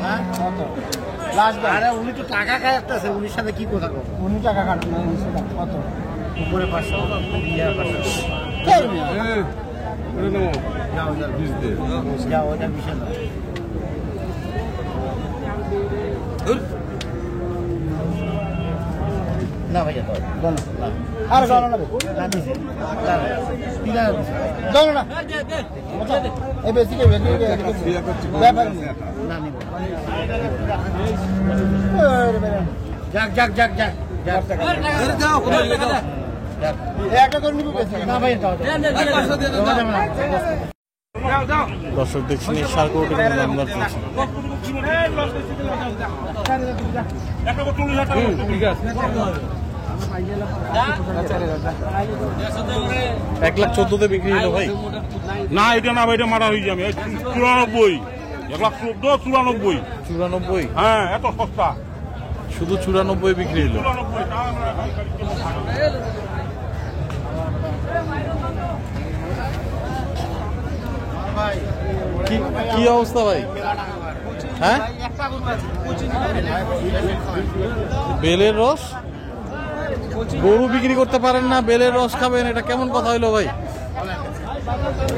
হ্যাঁ কত লাস্ট আরে উনি তো টাকা খায় একটা আছে উনির সাথে কি কথা কব উনি টাকা কাট না 1900 টাকা কত উপরে 500 ইয়া 500 কেন হ্যাঁ ওরে নাও যাও যাও বুঝতে যাও ওটা বিশাল না ভাইয়া তো দোনো আর দোনো না না দিছে তিলা দোনো না এই বেশি কে ব্যাপার না নিব যাক যাক যাক যাক যাক যাও কোন জায়গা একটা করে নিব বেশি না ভাই দাও দর্শক দেখছেন এই সারকোটের নাম্বার চলছে ঠিক আছে 1,14,000 বিক্রি হলো ভাই না এটা না ভাই এটা মারা হয়ে যাবে 94 1,14,94 94 হ্যাঁ এত সস্তা শুধু 94 বিক্রি হলো কি অবস্থা ভাই হ্যাঁ বেলের রস গরু বিক্রি করতে পারেন না বেলের রস খাবেন এটা কেমন কথা হইলো ভাই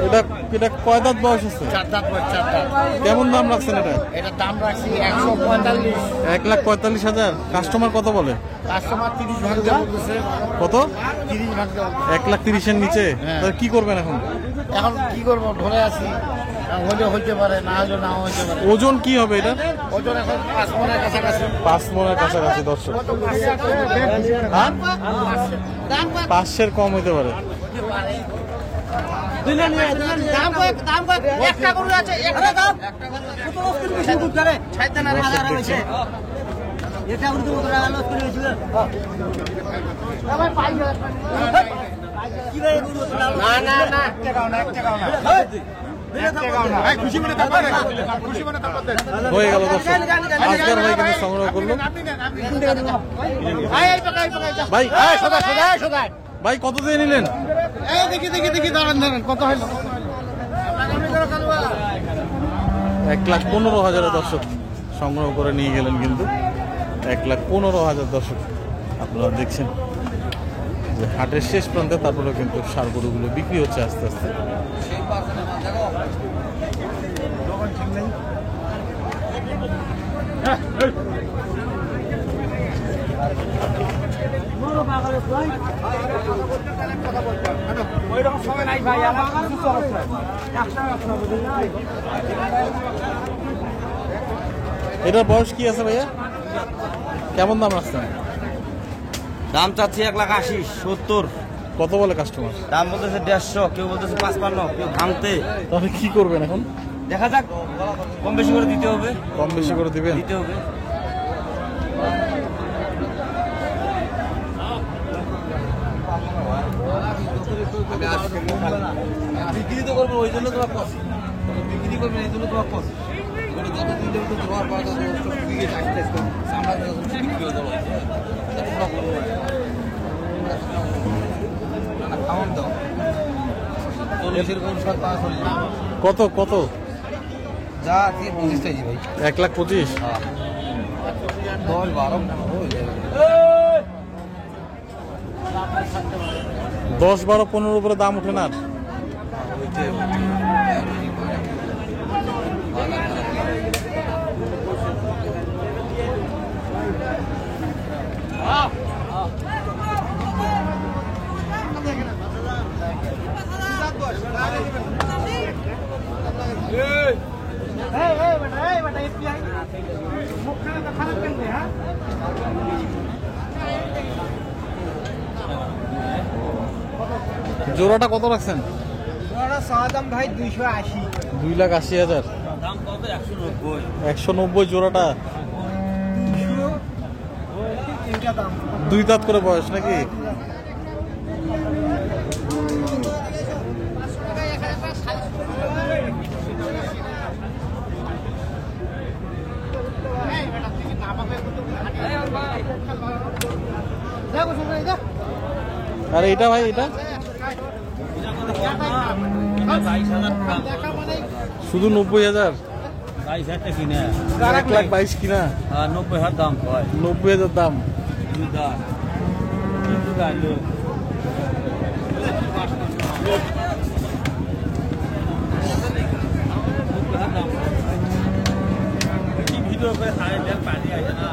এটা এটা কয় দাঁত বয়স আছে 4 দাঁত 4 দাঁত কেমন দাম রাখছেন এটা এটা দাম রাখছি 145 1,45,000 কাস্টমার কত বলে কাস্টমার 30 ভাগ দিয়ে বলতেছে কত 30 ভাগ দিয়ে 1,30,000 নিচে তাহলে কি করবেন এখন এখন কি করব ধরে আছি হলে হইতে পারে না হলে নাও হইতে পারে ওজন কি হবে এটা ওজন এখন 5 মনের কাছাকাছি 5 মনের কাছাকাছি দর্শক হ্যাঁ 500 কম হইতে পারে দাম একটা গরু আছে একটা দাম কত লস করে বেশি দুধ করে 5,000 হইছে এটা গরু তো কত লস করে বেশি ভাই পাই কি রে গরু না না না একটা গাও না হয়ে গেল দর্শক আজকের ভাই কিন্তু সংগ্রহ করলো ভাই ভাই কত দিয়ে নিলেন এই দেখি দেখি দেখি দাঁড়ান দাঁড়ান কত হলো 1,15,000 দর্শক সংগ্রহ করে নিয়ে গেলেন কিন্তু 1,15,000 দর্শক আপনারা দেখছেন যে হাটের শেষ প্রান্তে তারপরে কিন্তু ষাঁড় গরুগুলো বিক্রি হচ্ছে আস্তে আস্তে এটার বয়স কি আছে ভাইয়া কেমন দাম রাখছেন দাম চাচ্ছি 1,80,000 70 কত বলে কাস্টমার দাম বলতেছে 150 কেউ বলতেছে 55 কেউ ভাঙতে তাহলে কি করবেন এখন দেখা যাক কম বেশি করে দিতে হবে কম বেশি করে দিবেন দিতে হবে বিক্রি তো করবো ওই জন্য তোমার কষ্ট বিক্রি করবেন এই জন্য তোমার কষ্ট যত দিন তো তোমার পাওয়া যাবে বিক্রি সামনে বিক্রি করে দেবো খাওয়ান দাও 40-এর কোন সব পাওয়া কত কত যা আছে 25 চাইছি ভাই 1,25,000 10, 12, 15 উপরে দাম উঠে না জোড়াটা কত রাখছেন ভাই 280 2,80,000 দাম কত 190 জোড়াটা 2 দাঁত করে বয়স নাকি আরে এটা ভাই এটা শুধু 90,000 22,000 কিনে 1,22,000 কিনা, 90,000 দাম হয় 90,000 দাম। ভিডিও করে সাড়ে পানি আছে না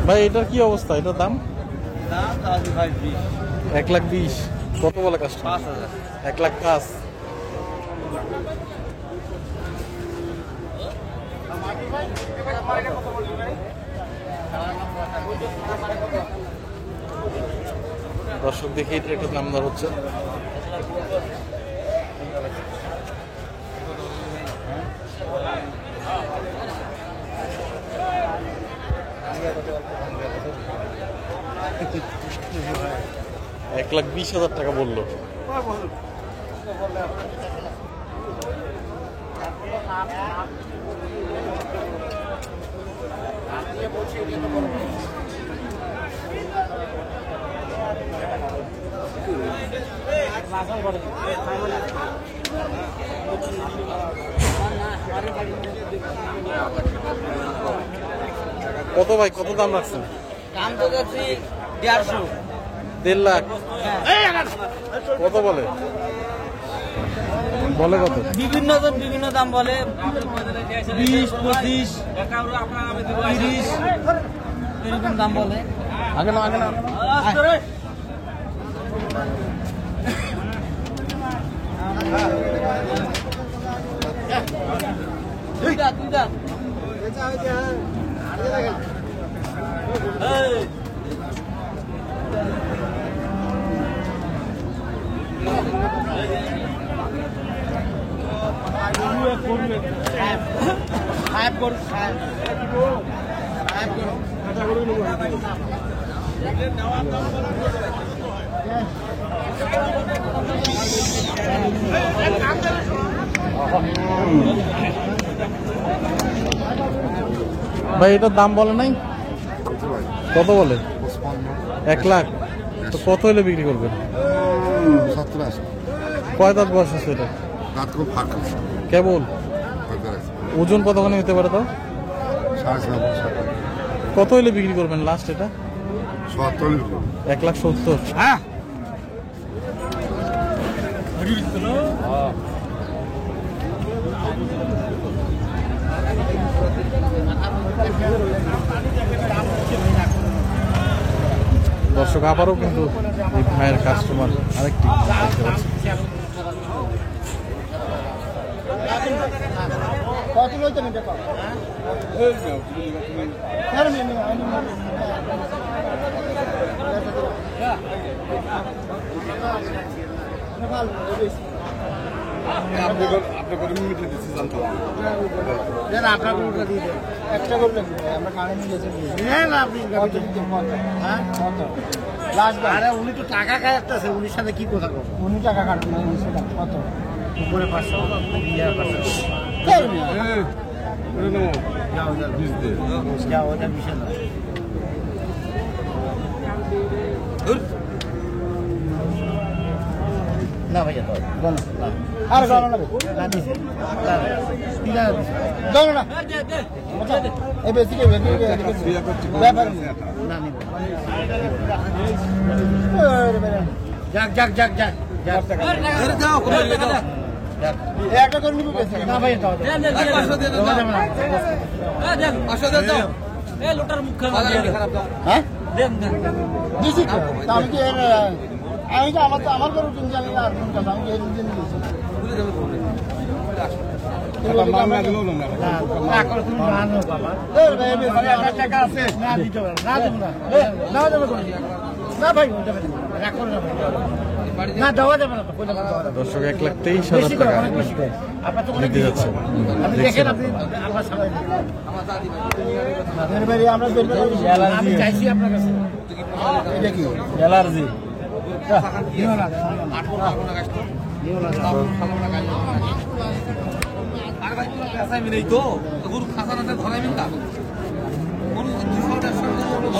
ভাই এটার কি অবস্থা, এটার দাম? দাম তাহলে ভাই 20 1,20,000। কত বলে কাস্টমার? 5,000 1,05,000। দর্শক দেখে এটা একটু দাম দর হচ্ছে। $1,20,000 বললো। কত ভাই, কত দাম রাখছেন? দাম তো যাচ্ছি 150 1.5 লাখ। কত বলে? বলে কত? বিভিন্ন জন বিভিন্ন দাম বলে 20, 25, 30 এরকম দাম বলে। আগে না, আগে না। দুইটা ভাই এটার দাম বলে নাই? কত বলে? 1 লাখ। তো কত হলে বিক্রি করবেন? 70-80 কয় দাঁত বয়স আছে এটা? রাত করে ফাঁক আছে কেবল? ফাঁক আছে ওজন কতখানি হতে পারে তো? 7.5 কত হলে বিক্রি করবেন লাস্ট এটা? 70 1,70,000। হ্যাঁ দর্শক আবারও কিন্তু এই ভাইয়ের কাস্টমার আরেকটি দেখতে পাচ্ছি। উনি তো টাকা কাটতেছে, উনির সাথে কি কথা কব? উনি টাকা কাটবে না, কত উপরে 500 যাও ওটা বিশাল না ভাইয়া তো বলো আর বলো না না দিছে দাও না এই বেশি কে ব্যাপার না নিব যাক যাক যাক যাক যাও একটা করে নিব না ভাই দাও এ লোটার মুখ খারাপ হ্যাঁ দেন দেন দিছি তো আমি কি আমি তো আমার করে কিনছি, আমি আর কোন কথা আমি এই দিন দিছি ভুলে যাবে টাকা আছে না দিতে না দেব না না দেব না ভাই না দেওয়া যাবে না। দর্শক 1,23,000 টাকা নিতে যাচ্ছে। আপনি দেখেন, আপনি আমরা সবাই আমি চাইছি আপনার কাছে এটা কি অ্যালার্জি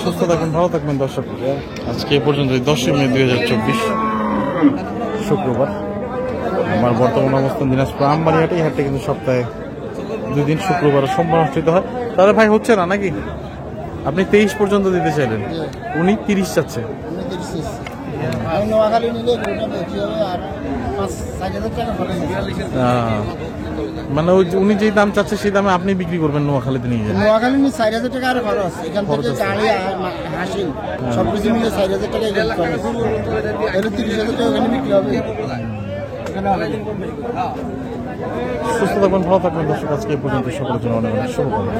সুস্থ থাকবেন, ভালো থাকবেন দর্শক। আজকে এ পর্যন্ত 10 মে 2024। শুক্রবার। আমার বর্তমান অবস্থান দিনাজপুর আমবাড়ি হাটে। এই হাটটা কিন্তু সপ্তাহে 2 দিন, শুক্রবার ও সোমবার অনুষ্ঠিত হয়। তাহলে ভাই হচ্ছে না নাকি? আপনি 23 পর্যন্ত দিতে চাইলেন, উনি 30 চাচ্ছে। মানে ওই উনি যেই দাম চাচ্ছে সেই দামে আপনি বিক্রি করবেন নোয়াখালীতে নিয়ে যাবেন। নোয়াখালী 4,000 টাকা আর খরচ, এখান থেকে গাড়ি হাসিল সব কিছু মিলে 4,000 টাকা খরচ, 30,000 টাকা ওখানে বিক্রি হবে। সুস্থ থাকবেন, ভালো থাকবেন দর্শক। আজকে এই পর্যন্ত সকলের জন্য অনেক অনেক শুভকামনা।